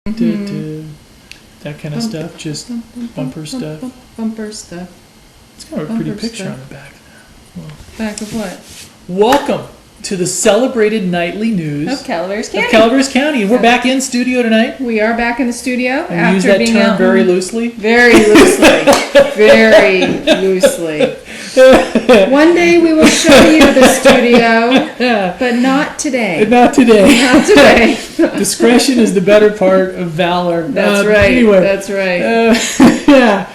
That kind of stuff, just bumper stuff. Bumper stuff. It's kind of a pretty picture on the back there. Well, back of what? Welcome to the celebrated nightly news of Calaveras County. And we're back in studio tonight. We are back in the studio. And we use that term very loosely. Very loosely. Very loosely. One day we will show you the studio, but not today. Not today. Not today. Discretion is the better part of valor. That's right. Anyway, that's right. Yeah.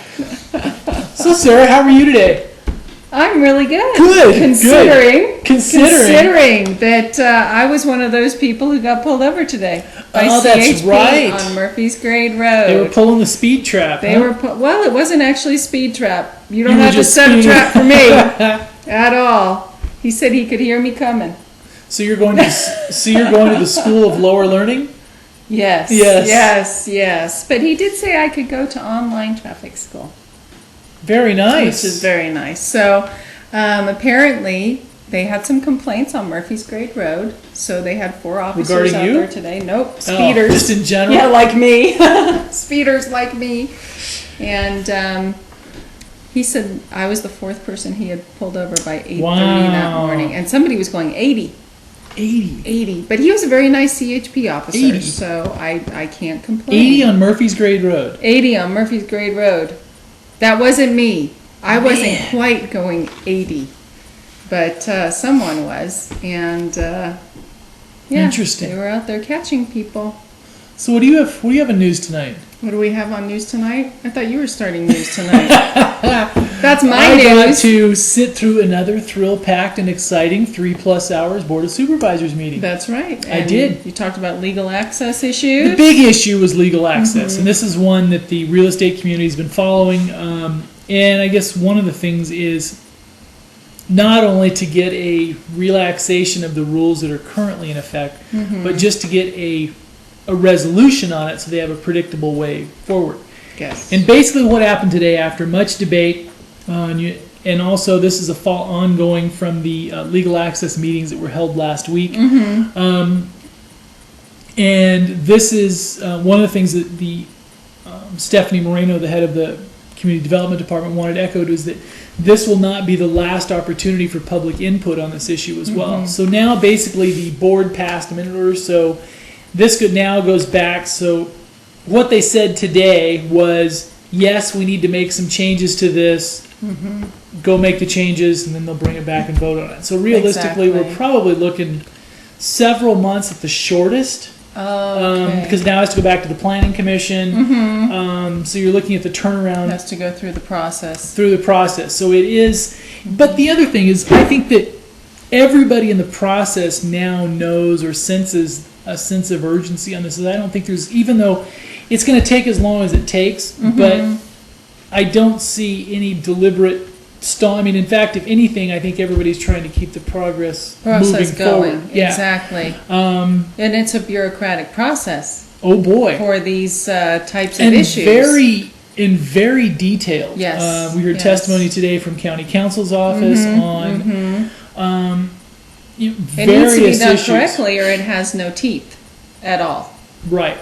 So, Sarah, how are you today? I'm really good. Good. Considering that I was one of those people who got pulled over today by CHP that's right. on Murphy's Grade Road. They were pulling the speed trap. Well, it wasn't actually a speed trap. You don't have to set a trap for me at all. He said he could hear me coming. So you're going to the School of Lower Learning? Yes. But he did say I could go to online traffic school. Very nice. Which is very nice. So apparently they had some complaints on Murphy's Grade Road. So they had 4 officers out there today. Nope, speeders. Just in general? Yeah, like me. Speeders like me. And he said I was the 4th person he had pulled over by 8:30 that morning. And somebody was going 80. 80. But he was a very nice CHP officer. 80. So I can't complain. 80 on Murphy's Grade Road. 80 on Murphy's Grade Road. That wasn't me. I wasn't quite going 80, but someone was, and interesting. They were out there catching people. So what do you have? What do you have in news tonight? What do we have on news tonight? I thought you were starting news tonight. That's my news. I got to sit through another thrill-packed and exciting 3+ hours Board of Supervisors meeting. That's right. I did. You talked about legal access issues. The big issue was legal access, and this is one that the real estate community has been following. And I guess one of the things is not only to get a relaxation of the rules that are currently in effect, but just to get a resolution on it so they have a predictable way forward. Yes. And basically what happened today after much debate, and also this is a ongoing from the legal access meetings that were held last week. And this is one of the things that the Stephanie Moreno, the head of the Community Development Department, wanted echoed was that this will not be the last opportunity for public input on this issue as well. So now basically the board passed a minute or so. This now goes back. So what they said today was, yes, we need to make some changes to this. Go make the changes, and then they'll bring it back and vote on it. So realistically, we're probably looking several months at the shortest. Because now it has to go back to the Planning Commission. So you're looking at the turnaround. It has to go through the process. So it is. But the other thing is, I think that everybody in the process now knows or senses a sense of urgency on this. I don't think there's, even though it's going to take as long as it takes, but I don't see any deliberate stall. I mean, in fact, if anything, I think everybody's trying to keep the process moving going. Forward. Yeah. Exactly. And it's a bureaucratic process. Oh boy. For these types of issues. Very detailed. Yes. We heard testimony today from County Counsel's office on it needs to be done correctly, or it has no teeth at all. Right.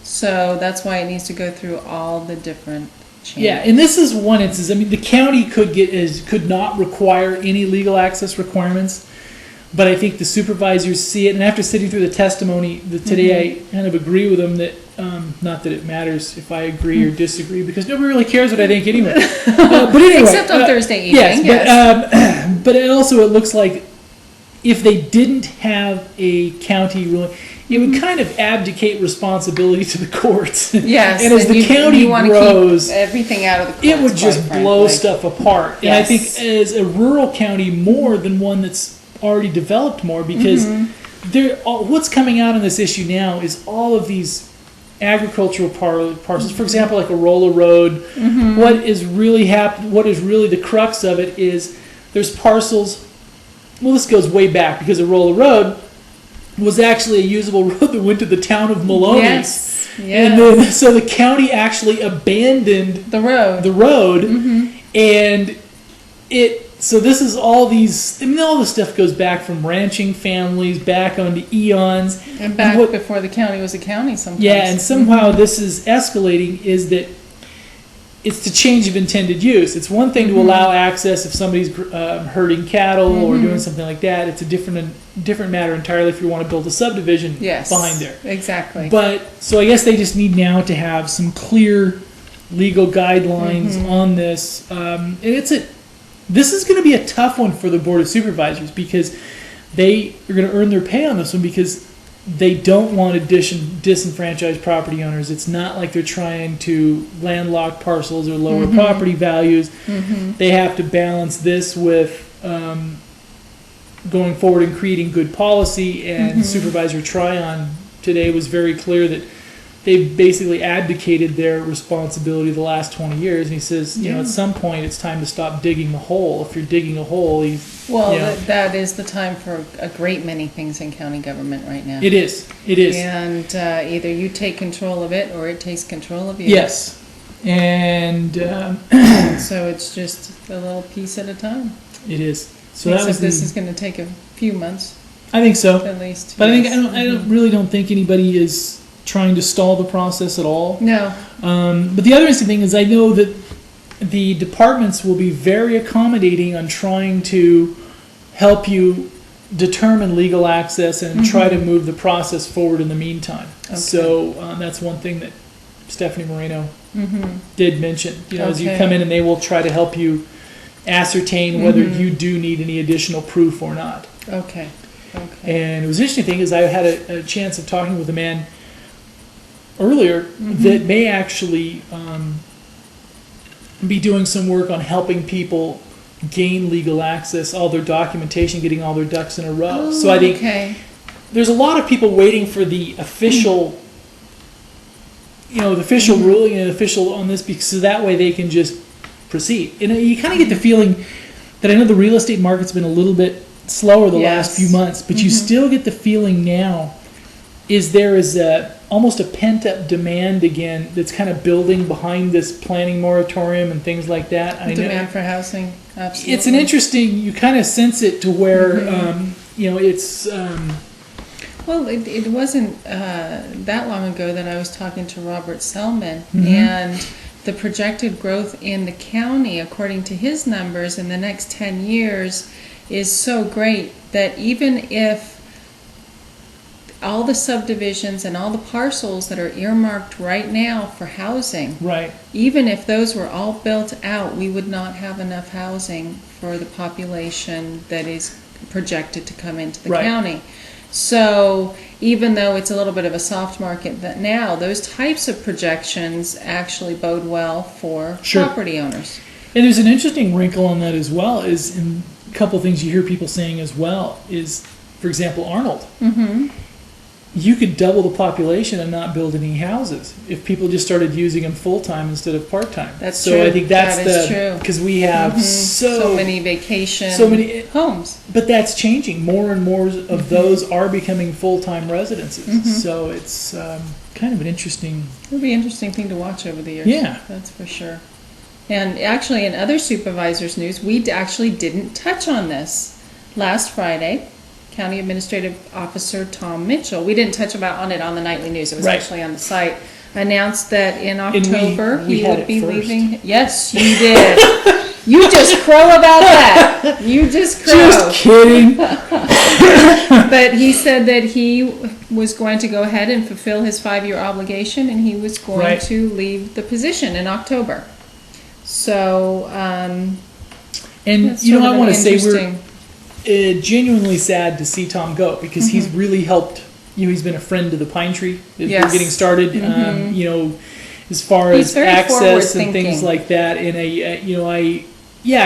So that's why it needs to go through all the different changes. Yeah, and this is one instance. I mean, the county could not require any legal access requirements, but I think the supervisors see it. And after sitting through the testimony today, I kind of agree with them that not that it matters if I agree or disagree, because nobody really cares what I think anyway. But anyway, except on Thursday evening. Yes. But it looks like if they didn't have a county ruling, it would kind of abdicate responsibility to the courts. Yes. And as the county grows, keep everything out of the courts, it would just blow stuff apart. And I think as a rural county, more than one that's already developed more, because what's coming out on this issue now is all of these agricultural parcels. For example, like a roller road. What is really the crux of it is there's parcels. Well, this goes way back, because a roller road was actually a usable road that went to the town of Maloney. Yes. And then, so the county actually abandoned the road. And it so this is all these, I mean, all this stuff goes back from ranching families, back onto eons. And back before the county was a county sometimes. Yeah, and somehow this is escalating, is that it's the change of intended use. It's one thing to allow access if somebody's herding cattle or doing something like that. It's a different matter entirely if you want to build a subdivision behind there. Exactly. But, so I guess they just need now to have some clear legal guidelines on this. And this is going to be a tough one for the Board of Supervisors because they are going to earn their pay on this one because they don't want to disenfranchise property owners. It's not like they're trying to landlock parcels or lower property values. They have to balance this with going forward and creating good policy. And Supervisor Tryon today was very clear that they've basically abdicated their responsibility the last 20 years. And he says, you know, at some point it's time to stop digging the hole. If you're digging a hole, that is the time for a great many things in county government right now. It is. It is. And either you take control of it or it takes control of you. Yes. And so it's just a little piece at a time. It is. So Except this is going to take a few months. I think so. At least. But yes. I really don't think anybody is trying to stall the process at all. No. But the other interesting thing is I know that the departments will be very accommodating on trying to help you determine legal access and try to move the process forward in the meantime. Okay. So that's one thing that Stephanie Moreno did mention. You know, as you come in, and they will try to help you ascertain whether you do need any additional proof or not. Okay. And it was interesting thing is I had a chance of talking with a man earlier that may actually be doing some work on helping people gain legal access, all their documentation, getting all their ducks in a row. So I think there's a lot of people waiting for the official, the official ruling and official on this, because so that way they can just proceed. And you kind of get the feeling that I know the real estate market's been a little bit slower the last few months, but you still get the feeling now there is almost a pent-up demand again that's kind of building behind this planning moratorium and things like that. Demand for housing, absolutely. It's an interesting, you kind of sense it to where, it's... Well, it wasn't that long ago that I was talking to Robert Selman, and the projected growth in the county, according to his numbers, in the next 10 years is so great that even if all the subdivisions and all the parcels that are earmarked right now for housing, even if those were all built out, we would not have enough housing for the population that is projected to come into the county. So even though it's a little bit of a soft market now, those types of projections actually bode well for property owners. And there's an interesting wrinkle on that as well, is in a couple of things you hear people saying as well, is, for example, Arnold. You could double the population and not build any houses if people just started using them full-time instead of part-time. That's true. So I think that's true. Because we have so many vacation homes. But that's changing. More and more of those are becoming full-time residences. So it's kind of an interesting... It'll be an interesting thing to watch over the years. Yeah. That's for sure. And actually, in other supervisors' news, we actually didn't touch on this. Last Friday, County Administrative Officer Tom Mitchell, we didn't touch on it on the nightly news, it was actually on the site, announced that in October he would be leaving. Yes, you did. You just crow about that. You just crow. Just kidding. But he said that he was going to go ahead and fulfill his 5-year obligation, and he was going to leave the position in October. So, and I want to say we're genuinely sad to see Tom go, because he's really helped. He's been a friend to the Pine Tree as we're getting started. As far as access and things like that. And I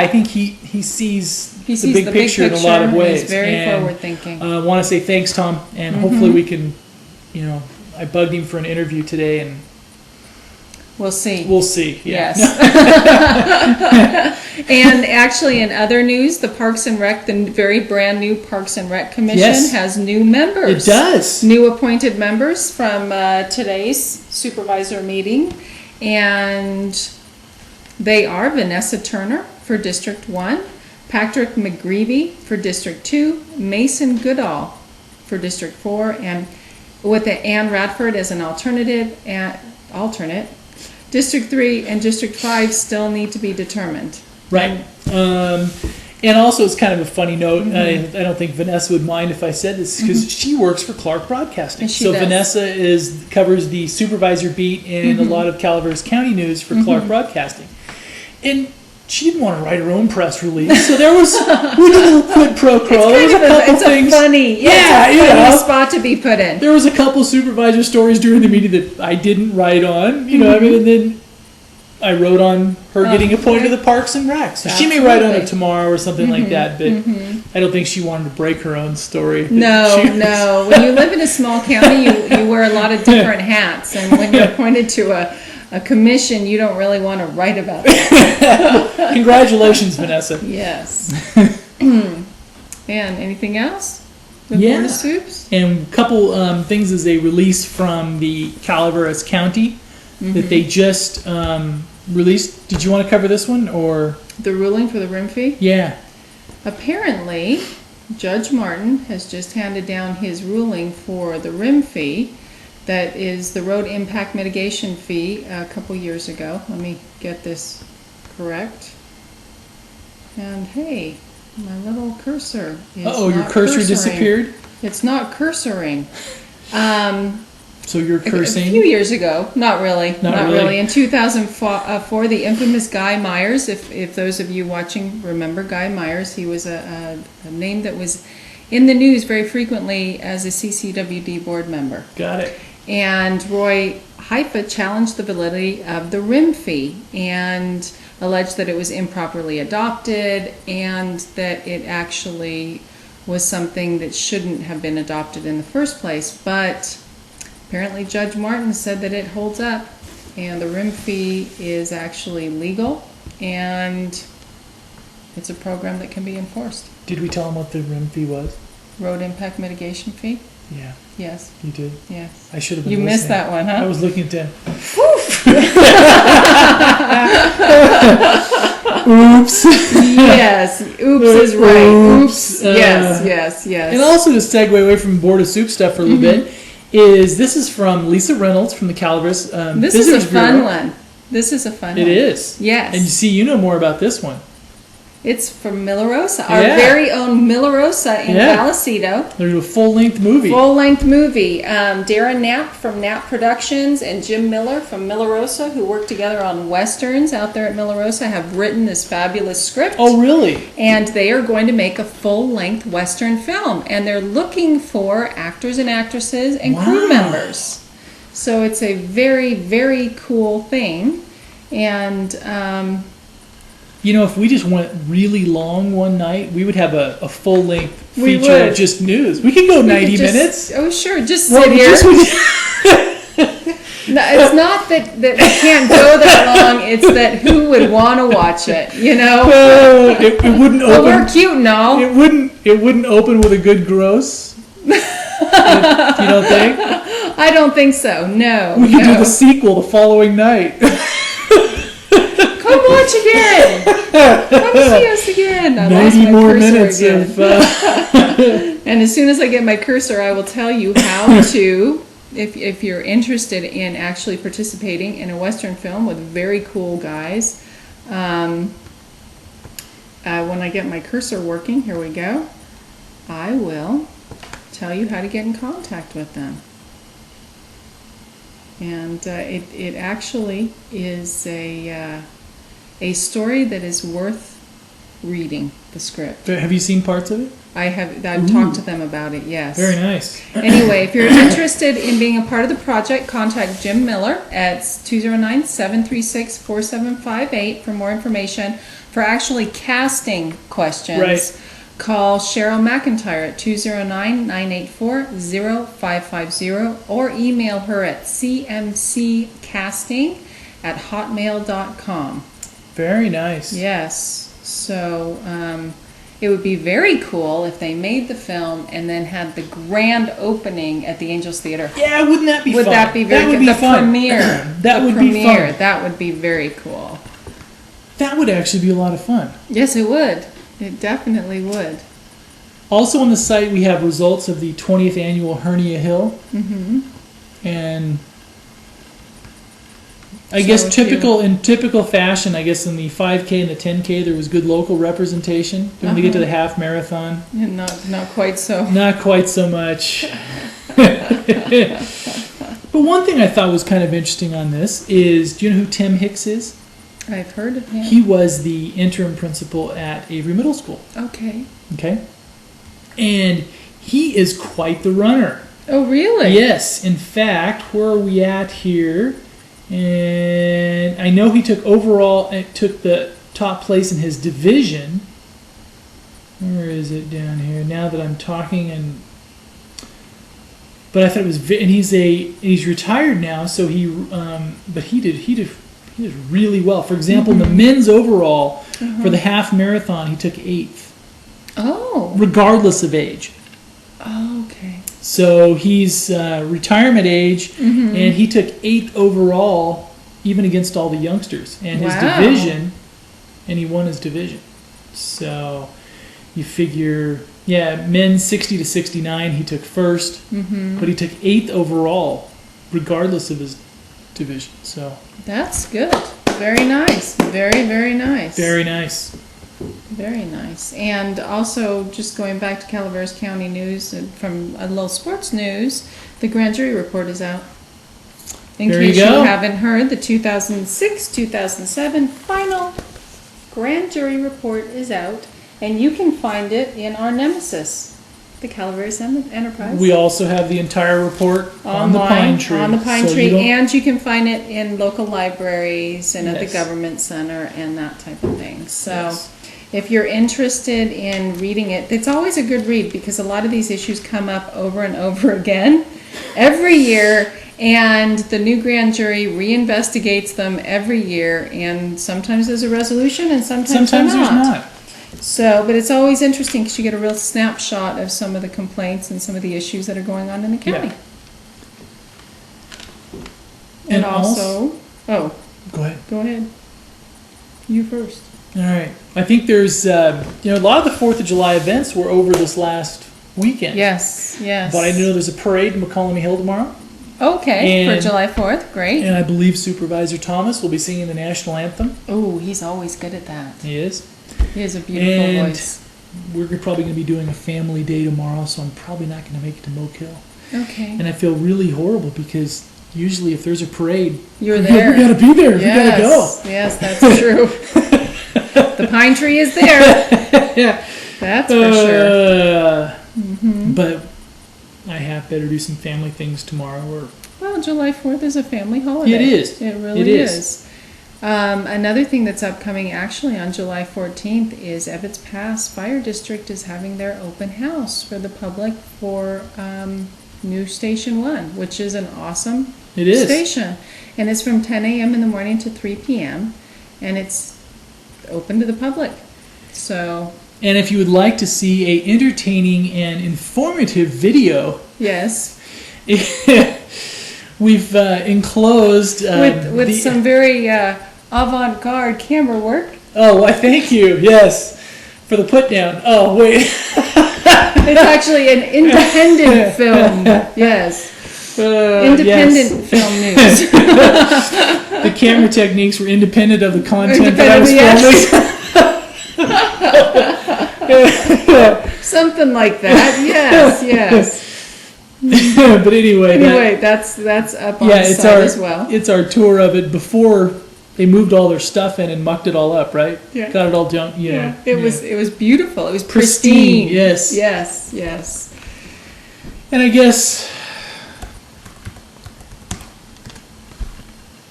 think he sees the big picture in a lot of ways. He's very forward thinking. I want to say thanks, Tom, and hopefully we can. I bugged him for an interview today, and we'll see. We'll see. Yeah. Yes. And actually, in other news, the Parks and Rec, the very brand new Parks and Rec Commission has new members. It does. New appointed members from today's supervisor meeting. And they are Vanessa Turner for District 1, Patrick McGreevy for District 2, Mason Goodall for District 4, and with the Ann Radford as an alternate. District 3 and District 5 still need to be determined. Right. And also, it's kind of a funny note. I don't think Vanessa would mind if I said this because she works for Clark Broadcasting. And she so does. Vanessa covers the supervisor beat and a lot of Calaveras County news for Clark Broadcasting. And she didn't want to write her own press release, so there was we did a little quid pro quo. There was a couple things. Funny spot to be put in. There was a couple supervisor stories during the meeting that I didn't write on. You know, I mean, and then I wrote on her getting appointed to the Parks and Rec. So she may write on it tomorrow or something like that, but I don't think she wanted to break her own story. No. When you live in a small county, you wear a lot of different hats, and when you're appointed to a commission, you don't really want to write about that. Congratulations, Vanessa. Yes. And anything else? With Board of Soups? And a couple things as a release from the Calaveras County that they just released. Did you want to cover this one or? The ruling for the rim fee? Yeah. Apparently, Judge Martin has just handed down his ruling for the rim fee. That is the road impact mitigation fee a couple years ago. Let me get this correct. And hey, my little cursor is your cursor disappeared? It's not cursoring. So you're cursing? A few years ago. Not really. Not really. In 2004, the infamous Guy Myers, if those of you watching remember Guy Myers, he was a name that was in the news very frequently as a CCWD board member. Got it. And Roy Haifa challenged the validity of the rim fee and alleged that it was improperly adopted and that it actually was something that shouldn't have been adopted in the first place. But apparently Judge Martin said that it holds up and the rim fee is actually legal and it's a program that can be enforced. Did we tell him what the rim fee was? Road impact mitigation fee? Yeah. Yes. You did? Yes. I should have been You missed that one, huh? I was looking at that. Oops. Yes. Oops is right. Oops. Yes. And also to segue away from Board of Soup stuff for a little bit, this is from Lisa Reynolds from the Calaveras This is a fun one. This is a fun one. It is. Yes. And you see, you know more about this one. It's from Milarosa, our very own Milarosa in Vallecito. There's a full-length movie. Full-length movie. Darren Knapp from Knapp Productions and Jim Miller from Milarosa, who work together on Westerns out there at Milarosa, have written this fabulous script. Oh, really? And they are going to make a full-length Western film. And they're looking for actors and actresses and crew members. So it's a very, very cool thing. And you know, if we just went really long one night, we would have a full-length feature of just news. We could go 90 minutes. Oh, sure. Just sit here. No, it's not that we can't go that long. It's that who would want to watch it, you know? It wouldn't open. Well, we're cute and all. It wouldn't open with a good gross. You don't think? I don't think so. No. We could do the sequel the following night. Come watch again. Come see us again. I 90 more minutes again. And as soon as I get my cursor, I will tell you how to, if you're interested in actually participating in a Western film with very cool guys. When I get my cursor working, here we go, I will tell you how to get in contact with them. And it actually is a story that is worth reading, the script. Have you seen parts of it? I've talked to them about it, yes. Very nice. Anyway, if you're interested in being a part of the project, contact Jim Miller at 209-736-4758 for more information. For actually casting questions, call Cheryl McIntyre at 209-984-0550 or email her at cmccasting@hotmail.com. Very nice. Yes. So it would be very cool if they made the film and then had the grand opening at the Angels Theater. Yeah, wouldn't that be fun? Would that be very good? The premiere. That would be fun. That would be very cool. That would actually be a lot of fun. Yes, it would. It definitely would. Also on the site, we have results of the 20th annual Hernia Hill. Mm-hmm. And I So guess if you- in typical fashion, I guess in the 5K and the 10K, there was good local representation. When we get to the half marathon, And not quite so. not quite so much. But one thing I thought was kind of interesting on this is, do you know who Tim Hicks is? I've heard of him. He was the interim principal at Avery Middle School. Okay. Okay? And he is quite the runner. Oh, really? Yes. In fact, where are we at here? And I know he took the top place in his division. Where is it down here? Now that I'm talking, but I thought it was, and he's retired now, so but he did really well. For example, in the men's overall for the half marathon, he took 8th. Oh. Regardless of age. Oh, okay. So he's retirement age, and he took 8th overall, even against all the youngsters. And his division, and he won his division. So you figure, men 60 to 69, he took 1st, but he took 8th overall, regardless of his division. So That's good. Very nice. Very, very nice. very nice. Very nice. And also, just going back to Calaveras County news, and from a little sports news, the grand jury report is out. In There you case you go. haven't heard, the 2006-2007 final grand jury report is out, and you can find it in our nemesis, the Calaveras Enterprise. We also have the entire report on the pine tree. On the pine So tree, you don't- and you can find it in local libraries and at the Yes. government center and that type of thing. So Yes. if you're interested in reading it, it's always a good read because a lot of these issues come up over and over again every year, and the new grand jury reinvestigates them every year, and sometimes there's a resolution and sometimes Sometimes there's there's not. So, but it's always interesting because you get a real snapshot of some of the complaints and some of the issues that are going on in the county. And And also, oh, Go ahead. go ahead. You first. All right. I think there's, a lot of the 4th of July events were over this last weekend. Yes, yes. But I know there's a parade in McCollum Hill tomorrow. Okay, for And- July 4th, great. And I believe Supervisor Thomas will be singing the national anthem. Oh, he's always good at that. He is. He has a beautiful And voice. we're probably going to be doing a family day tomorrow, so I'm probably not going to make it to Moke Hill. Okay. And I feel really horrible because usually if there's a parade, You're there. we got to be there. Yes, We got to go. yes, that's true. The pine tree is there. Yeah. That's for sure. But I have better do some family things tomorrow. Well, July 4th is a family holiday. It is. It really It is. is. Another thing that's upcoming actually on July 14th is Evetts Pass Fire District is having their open house for the public for new Station 1, which is an awesome It is. station. And it's from 10 a.m. in the morning to 3 p.m. and it's open to the public. So, And if you would like to see a entertaining and informative video, yes, we've enclosed with some very avant-garde camera work. Oh, why? Thank you. Yes, for the put down. Oh, wait. It's actually an independent film. Yes. Independent yes. film news. The camera techniques were independent of the content that I was Independently, filming. Something like that. Yes, yes. But anyway, that's up on the it's site our as well. it's our tour of it before they moved all their stuff in and mucked it all up, right? Yeah. Got it all done. Yeah. It was beautiful. It was Pristine, pristine. yes. Yes, yes. And I guess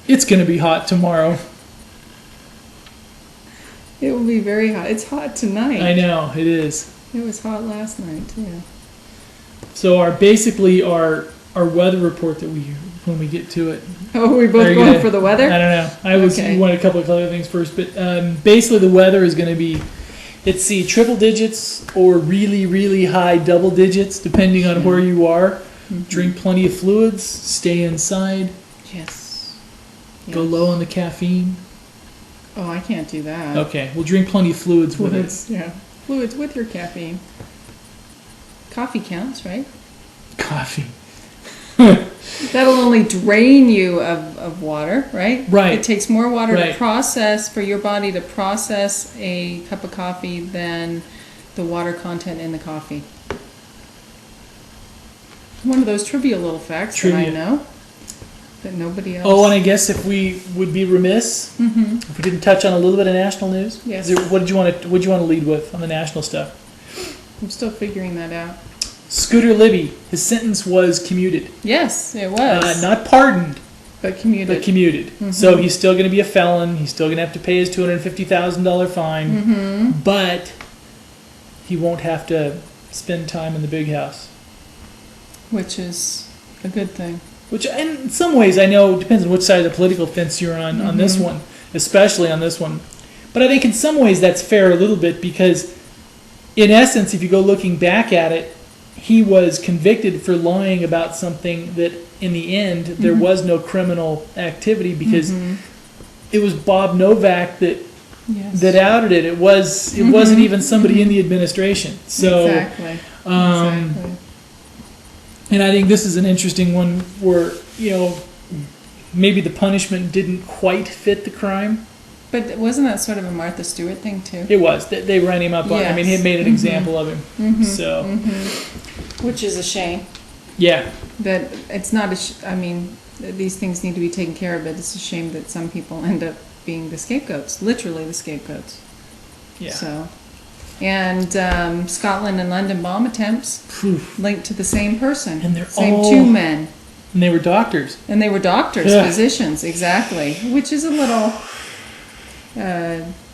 it's going to be hot tomorrow. It will be very hot. It's hot tonight. I know it is. It was hot last night too. So our weather report that when we get to it. Oh, we Are both you going gonna- for the weather? I don't know. Okay. You want a couple of other things first, but basically the weather is going to be, let's see, triple digits or really, really high double digits, depending on where you are. Drink plenty of fluids. Stay inside. Yes. Go Yes. low on the caffeine. Oh, I can't do that. Okay, we'll drink plenty of fluids with it. Yeah. fluids with your caffeine. Coffee counts, right? Coffee. That'll only drain you of water, right? Right. It takes more water Right. to process, for your body to process a cup of coffee than the water content in the coffee. One of those trivial little facts that I Trivia. know that nobody else. Oh, and I guess if we would be remiss if we didn't touch on a little bit of national news. Yes. What did you want to lead with on the national stuff? I'm still figuring that out. Scooter Libby, his sentence was commuted. Yes, it was. Not pardoned, but commuted. but commuted. So he's still going to be a felon. He's still going to have to pay his $250,000 fine. But he won't have to spend time in the big house. Which is a good thing. Which, in some ways, I know it depends on which side of the political fence you're on this one, especially on this one. But I think in some ways that's fair a little bit because, in essence, if you go looking back at it, he was convicted for lying about something that, in the end, there was no criminal activity because it was Bob Novak that outed it. It wasn't even somebody in the administration. So, exactly. Exactly. And I think this is an interesting one where, maybe the punishment didn't quite fit the crime. But wasn't that sort of a Martha Stewart thing too? It was. They ran him up on. I mean, he had made an example of him. So, Which is a shame. yeah. That it's not I mean, these things need to be taken care of, but it's a shame that some people end up being the scapegoats, literally the scapegoats. Yeah. So, and Scotland and London bomb attempts linked to the same person. And they're same all- two men. And they were doctors. And they were doctors, Yeah. physicians, exactly. Which is a little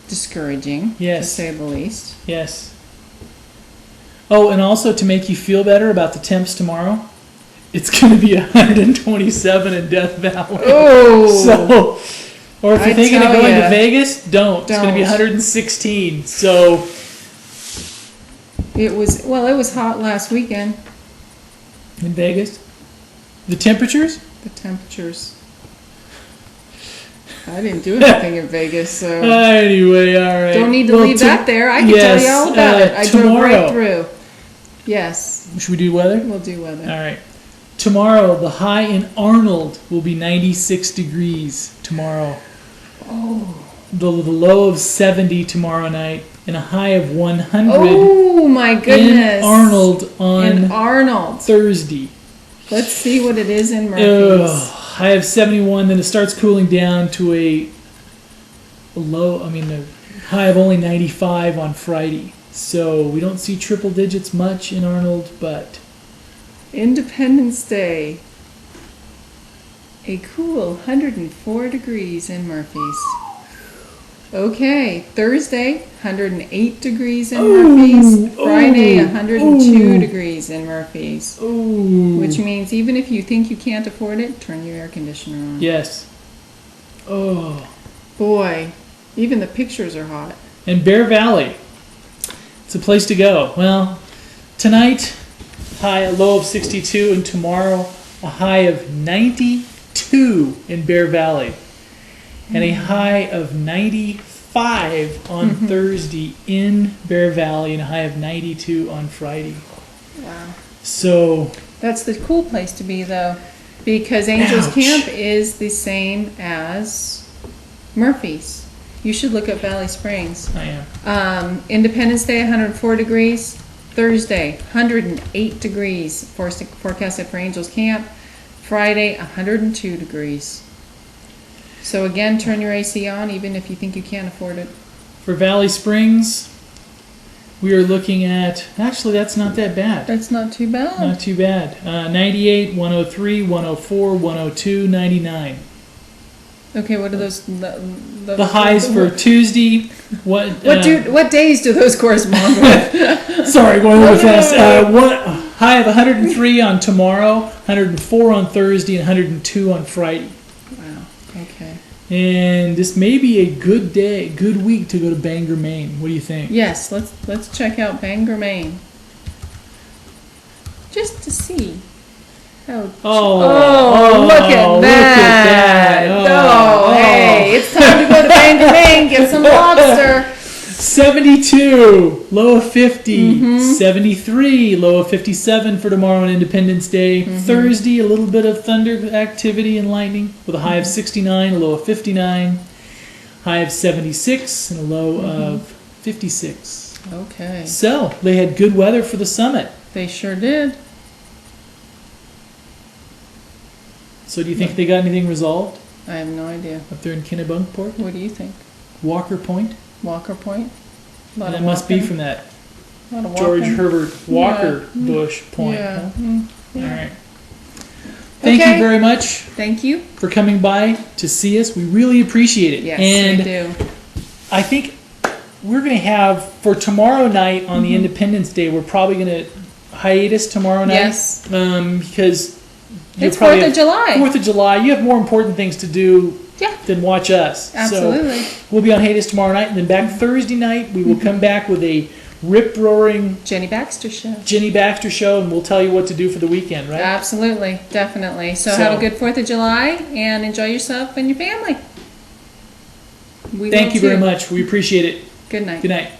discouraging, to Yes. say the least. Yes. Oh, and also to make you feel better about the temps tomorrow, it's going to be 127 in Death Valley. Oh! So, or if you're I thinking of tell going ya. to Vegas, don't. It's going to be Don't. 116. So, It was hot last weekend, in Vegas, the temperatures. the temperatures. I didn't do anything in Vegas, so Anyway, all right. don't need to Well, leave that there. I can tell you all about it. I drove tomorrow. right through. Yes, Should we do weather? we'll do weather. All right. Tomorrow, the high in Arnold will be 96 degrees tomorrow. Oh. The low of 70 tomorrow night, and a high of 100 Oh my goodness! in Arnold on In Arnold. Thursday. Let's see what it is in Murphy's. Ugh, high of 71, then it starts cooling down to a high of only 95 on Friday. So we don't see triple digits much in Arnold, but Independence Day. A cool 104 degrees in Murphy's. Okay, Thursday, 108 degrees in Murphy's. Friday, 102 degrees in Murphy's. ooh, Which means even if you think you can't afford it, turn your air conditioner on. yes. Oh, Boy, even the pictures are hot. and Bear Valley. It's a place to go. Well, tonight, a low of 62, and tomorrow, a high of 92 in Bear Valley. And a high of 95 on Thursday in Bear Valley, and a high of 92 on Friday. Wow. So, That's the cool place to be, though, because Angels Ouch. Camp is the same as Murphy's. You should look at Valley Springs. I am. Independence Day, 104 degrees. Thursday, 108 degrees forecasted for Angels Camp. Friday, 102 degrees. So again, turn your AC on, even if you think you can't afford it. For Valley Springs, we are looking at, actually, that's not that bad. That's not too bad. Not too bad. 98, 103, 104, 102, 99. Okay, what are those? The highs for Tuesday. What days do those correspond with? Sorry, going a little fast. High of 103 on tomorrow, 104 on Thursday, and 102 on Friday. Wow. Okay. And this may be a good week to go to Bangor, Maine. What do you think? Yes, let's check out Bangor, Maine. Just to see how. Look at that! Oh, hey, it's time to go to Bangor, Maine, get some lobster. 72, low of 50. 73, low of 57 for tomorrow on Independence Day. Thursday, a little bit of thunder activity and lightning with a high of 69, a low of 59. High of 76 and a low of 56. Okay. So, they had good weather for the summit. They sure did. So do you think they got anything resolved I have no idea. up there in Kennebunkport? What do you think? Walker Point? Walker Point? That must be from that Lot of George walking. Herbert Walker Yeah. Bush Point. Yeah. Huh? Mm. All right. Thank Okay. you very much Thank you. for coming by to see us. We really appreciate it. Yes, and we do. I think we're going to have, for tomorrow night on the Independence Day, we're probably going to hiatus tomorrow night. Yes. Because you'll It's probably 4th of have- July. 4th of July. You have more important things to do Yeah. than watch us. Absolutely. So we'll be on hiatus tomorrow night, and then back Thursday night, we will come back with a rip-roaring Jenny Baxter Show. Jenny Baxter show, and we'll tell you what to do for the weekend, right? Absolutely. Definitely. So So- have a good 4th of July and enjoy yourself and your family. We Thank will you very too. much. We appreciate it. Good night. Good night.